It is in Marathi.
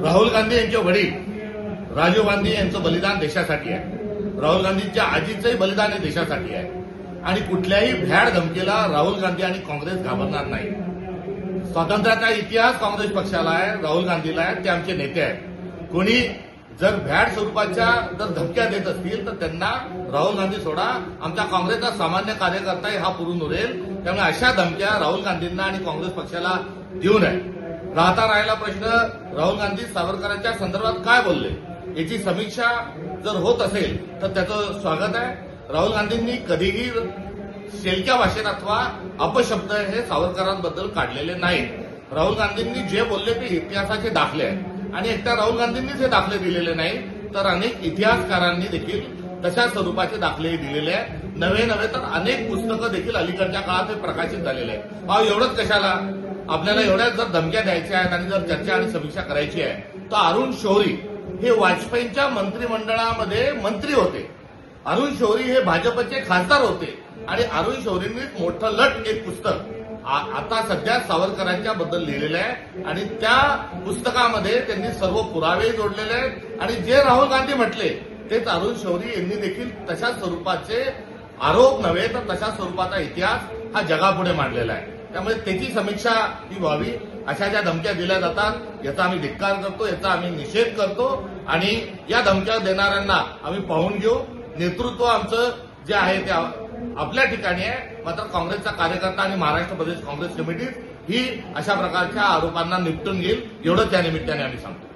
राहुल गांधी यांचे वडील राजीव गांधी यांचं बलिदान देशासाठी आहे. राहुल गांधींच्या आजीचंही बलिदान हे देशासाठी आहे आणि कुठल्याही भ्याड धमकीला राहुल गांधी आणि काँग्रेस घाबरणार नाही. स्वातंत्र्याचा इतिहास काँग्रेस पक्षाला आहे, राहुल गांधीला आहे, ते आमचे नेते आहेत. कोणी जर भ्याड स्वरूपाच्या जर धमक्या देत असतील तर त्यांना राहुल गांधी सोडा, आमच्या काँग्रेसचा सामान्य कार्यकर्ता हा पुरून उरेल. त्यामुळे अशा धमक्या राहुल गांधींना आणि काँग्रेस पक्षाला देऊ नये. राहिला प्रश्न, राहुल गांधी सावरकरांच्या संदर्भात काय बोलले याची समीक्षा जर होत असेल तर त्याचं स्वागत आहे. राहुल गांधींनी कधीही शेलक्या भाषेत अथवा अपशब्द हे सावरकरांबद्दल काढलेले नाहीत. राहुल गांधींनी जे बोलले ते इतिहासाचे दाखले आहेत आणि एकट्या राहुल गांधींनीच हे दाखले दिलेले नाही तर अनेक इतिहासकारांनी देखील तशा स्वरूपाचे दाखले दिलेले आहेत. नवे तर अनेक पुस्तकं देखील अलीकडच्या काळात हे प्रकाशित झालेले आहेत. एवढंच कशाला, आपल्याला एवढ्याच जर धमक्या द्यायच्या आहेत आणि जर चर्चा आणि समीक्षा करायची आहे तर अरुण शौरी हे वाजपेयींच्या मंत्रिमंडळामध्ये मंत्री होते. अरुण शौरी हे भाजपचे खासदार होते आणि अरुण शौरींनी मोठं लट एक पुस्तक आता सध्या सावरकरांच्या बद्दल लिहिलेलं आहे आणि त्या पुस्तकामध्ये त्यांनी सर्व पुरावे जोडलेले आहेत आणि जे राहुल गांधी म्हटले तेच अरुण शौरी यांनी देखील तशा स्वरूपाचे आरोप नव्हे तर तशा स्वरूपाचा इतिहास हा जगापुढे मांडलेला आहे. त्यामुळे त्याची समीक्षा ही व्हावी. अशा ज्या धमक्या दिल्या जातात याचा आम्ही धिक्कार करतो, याचा आम्ही निषेध करतो आणि या धमक्या देणाऱ्यांना आम्ही पाहून घेऊ. नेतृत्व आमचं जे आहे ते आपल्या ठिकाणी आहे, मात्र काँग्रेसचा कार्यकर्ता आणि महाराष्ट्र प्रदेश काँग्रेस कमिटी ही अशा प्रकारच्या आरोपांना निपटून घेईल एवढंच या निमित्ताने आम्ही सांगतो.